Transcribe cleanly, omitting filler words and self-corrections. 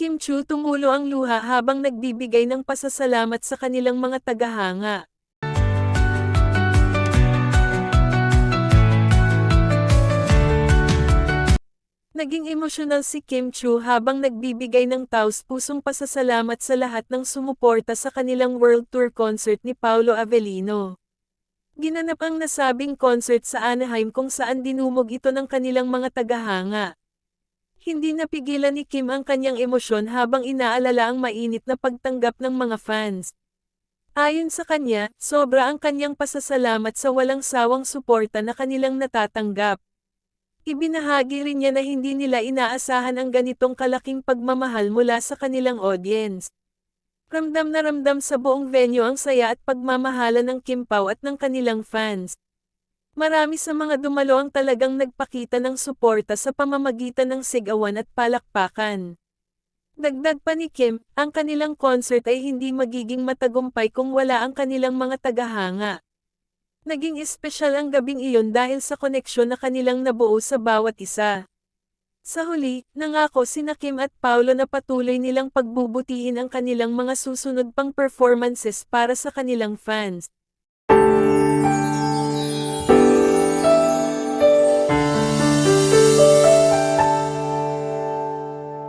Kim Chu tumulo ang luha habang nagbibigay ng pasasalamat sa kanilang mga tagahanga. Naging emosyonal si Kim Chu habang nagbibigay ng taos-pusong pasasalamat sa lahat ng sumuporta sa kanilang World Tour concert ni Paolo Avellino. Ginanap ang nasabing concert sa Anaheim kung saan dinumog ito ng kanilang mga tagahanga. Hindi napigilan ni Kim ang kanyang emosyon habang inaalala ang mainit na pagtanggap ng mga fans. Ayon sa kanya, sobra ang kanyang pasasalamat sa walang sawang suporta na kanilang natatanggap. Ibinahagi rin niya na hindi nila inaasahan ang ganitong kalaking pagmamahal mula sa kanilang audience. Ramdam na ramdam sa buong venue ang saya at pagmamahala ng Kim Pao at ng kanilang fans. Marami sa mga dumalo ang talagang nagpakita ng suporta sa pamamagitan ng sigawan at palakpakan. Dagdag pa ni Kim, ang kanilang concert ay hindi magiging matagumpay kung wala ang kanilang mga tagahanga. Naging espesyal ang gabing iyon dahil sa koneksyon na kanilang nabuo sa bawat isa. Sa huli, nangako sina Kim at Paolo na patuloy nilang pagbubutihin ang kanilang mga susunod pang performances para sa kanilang fans.